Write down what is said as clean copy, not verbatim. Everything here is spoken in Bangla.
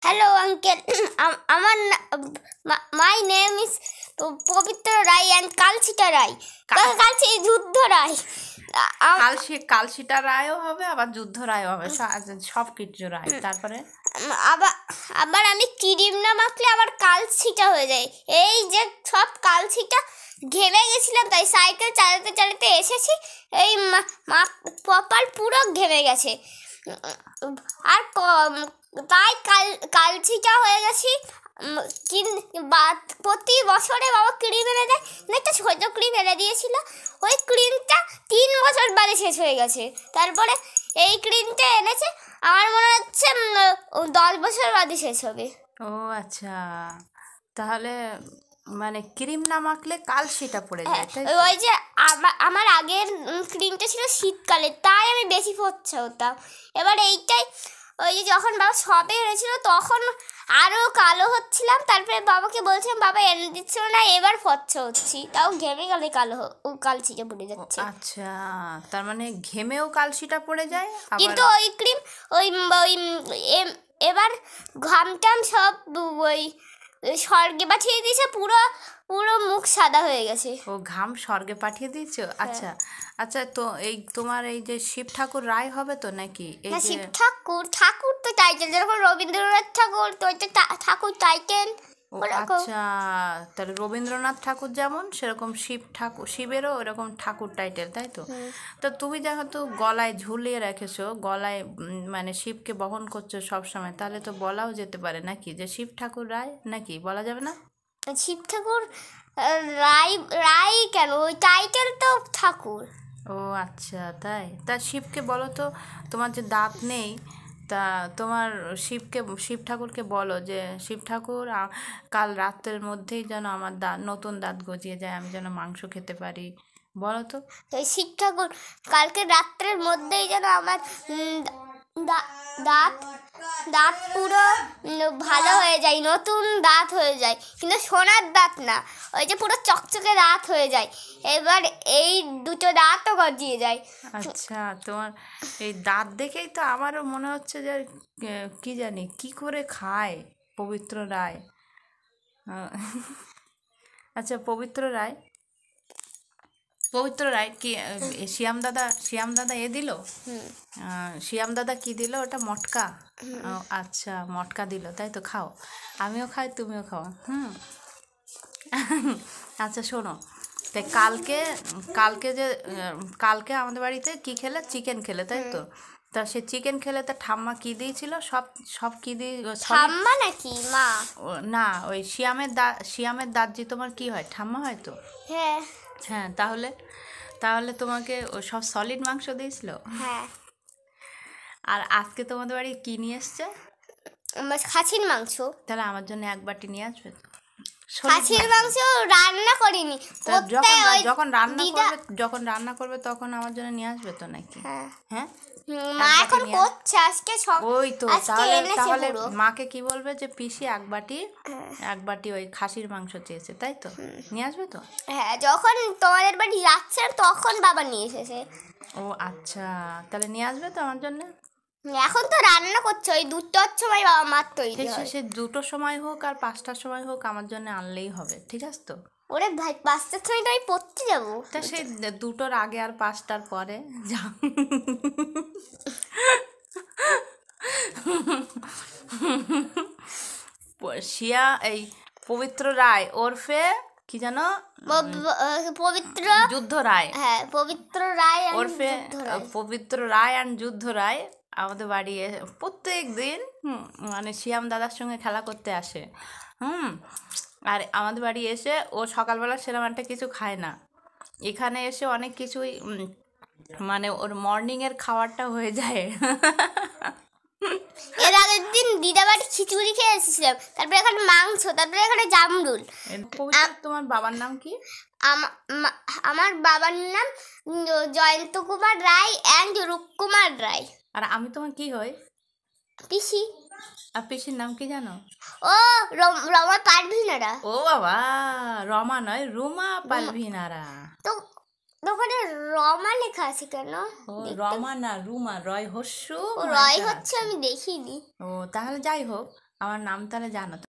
Hello, uncle. My name is Pavitra Rai and Kalsita Rai. Kalsi যুদ্ধ রায়। কালসিটা রায়ও হবে, আবার যুদ্ধ রায়ও হবে, সব কিছু রায়। তারপরে আবার আমি ক্রিম না মাখলে আবার কালসিটা হয়ে যায়। এই যে সব কালসিটা ঘেমে গেছিলাম, তাই সাইকেল চালাতে চালাতে এসেছি, এই কপাল পুরো ঘেমে গেছে। আর তাই কালসিটা হয়ে গেছি। প্রতি বছরে বাবা ক্রিম এনে দেয়, একটা ছোট ক্রিম এনে দিয়েছিল, ওই ক্রিমটা 3 বছর বাদে শেষ হয়ে গেছে। তারপরে এই ক্রিমটা এনেছে, আমার মনে হচ্ছে 10 বছর বাদে শেষ হবে। ও আচ্ছা, তাহলে মানে ক্রিম না মাখলে কালসিটা পড়ে যায়। ওই যে আমার আগের ক্রিমটা ছিল শীতকালে, তাই আমি বেশি ফর্সা হতাম। এবার এইটাই ওই যে যখন বাবা সবে এনেছিল তখন আরও কালো হচ্ছিলাম, তারপরে বাবাকে বলছিলাম বাবা এনে দিচ্ছিল না, এবার ফর্সা হচ্ছি, তাও ঘেমে গেলে কালসিটা পড়ে যাচ্ছে। আচ্ছা, তার মানে ঘেমেও কালসিটা পড়ে যায়। কিন্তু ওই ক্রিম ওই এবার ঘামটাম সব ওই স্বর্গে পাঠিয়ে দিয়েছে, পুরো মুখ সাদা হয়ে গেছে। ও ঘাম স্বর্গে পাঠিয়ে দিয়েছো? আচ্ছা আচ্ছা, তো এই তোমার এই যে শিব ঠাকুর রায় হবে তো নাকি? শিব ঠাকুর তো টাইটেল, যেরকম রবীন্দ্রনাথ ঠাকুর তো ঠাকুর টাইটেল। আচ্ছা, তাহলে রবীন্দ্রনাথ ঠাকুর যেমন সেরকম শিবেরও ওরকম ঠাকুর টাইটেল, তাই তো? তো তুমি যেহেতু গলায় ঝুলিয়ে রেখেছো, গলায় মানে শিবকে বহন করছো সবসময়, তাহলে তো বলাও যেতে পারে নাকি যে শিব ঠাকুর রায়, নাকি বলা যাবে না? শিব ঠাকুর রায় কেন, ওই টাইটেল তো ঠাকুর। ও আচ্ছা, তাই? তা শিবকে বলো তো, তোমার যে দাঁত নেই, তা তোমার শিব ঠাকুরকে বলো যে শিব ঠাকুর কাল রাতের মধ্যেই যেন আমার নতুন দাঁত গজিয়ে যায়, আমি যেন মাংস খেতে পারি, বলো তো। শিব ঠাকুর কালকে রাত্রের মধ্যেই যেন আমার দাঁত পুরো ভালো হয়ে যায়, নতুন দাঁত হয়ে যায়, কিন্তু সোনার দাঁত না, ওই যে পুরো চকচকে দাঁত হয়ে যায়। এবার এই দুটো দাঁতও গজিয়ে যায়। আচ্ছা, তোমার এই দাঁত দেখেই তো আমারও মনে হচ্ছে যে কি জানি কি করে খায় পবিত্র রায়। আচ্ছা, পবিত্র রায় কি শ্যাম দাদা দিল? শ্যাম দাদা কি দিল? ওটা মটকা। আচ্ছা, মটকা দিল, তাই তো? খাও, আমিও খাই, তুমিও খাও। আচ্ছা শোনো, তাই কালকে আমাদের বাড়িতে কি খেলে? চিকেন খেলে, তাই তো? তা সে চিকেন খেলে তা ঠাম্মা কি দিয়েছিল? সব কি দিয়ে? ঠাম্মা নাকি মা? না, ওই শিয়ামের দাঁত যে তোমার কি হয়? ঠাম্মা হয় তো? হ্যাঁ হ্যাঁ, তাহলে তোমাকে ও সব সলিড মাংস দিয়েছিল। হ্যাঁ। আর আজকে তোমাদের বাড়ি কি নিয়ে এসছে? খাসির মাংস। তাহলে আমার জন্য এক বাটি নিয়ে আসবে তো? খাসির মাংস রান্না করিনি, যখন রান্না করবে তখন আমার জন্য নিয়ে আসবে তো নাকি? হ্যাঁ, মা এখন করছে, আজকে ওই তো। তাহলে মাকে কি বলবে যে পিসি এক বাটি ওই খাসির মাংস চেয়েছে, তাই তো? নিয়ে আসবে তো? হ্যাঁ, যখন তোমাদের বাড়ি যাচ্ছে তখন বাবা নিয়ে এসেছে। ও আচ্ছা, তাহলে নিয়ে আসবে তো আমার জন্য? এখন তো রান্না করছে, ওই 2টার সময় বাবা মার তৈরি হয়। সে 2টোর সময় হোক আর 5টার সময় হোক, আমার জন্য আনলেই হবে, ঠিক আছে তো? ওরে ভাই, 5টার সময় তো আমি পড়তে যাবো। তা সেই 2টোর আগে আর 5টার পরে যাও। এই পবিত্র রায় ওরফে কি জানো? পবিত্র যুদ্ধ রায়। হ্যাঁ, পবিত্র রায় ওরফে পবিত্র রায় আর যুদ্ধ রায় আমাদের বাড়ি প্রত্যেক দিন মানে শিয়াম দাদার সঙ্গে খেলা করতে আসে। আর আমাদের বাড়ি এসে ও সকালবেলা সেরকম একটা কিছু খায় না, এখানে এসে অনেক কিছুই মানে ওর মর্নিংয়ের খাবারটা হয়ে যায়। এর আগের দিন দিদা বাড়ি খিচুড়ি খেয়ে এসেছিলাম, তারপরে এখানে মাংস, তারপরে এখানে জামরুল। তোমার বাবার নাম কি? আমার বাবার নাম জয়ন্ত কুমার রায় অ্যান্ড রূপকুমার রায়। আর আমি তোমার কি হই? পিসি। আর পিসির নাম কি জানো? ও রমা পারভিনারা। ও বাবা, রমা নয়, রুমা পারভিনারা। তো ওখানে রমা লেখা আছে কেন? রমা না, রুমা, রয় হস্য। রয় হচ্ছে আমি দেখিনি। ও তাহলে যাই হোক, আমার নাম তাহলে জানো তো?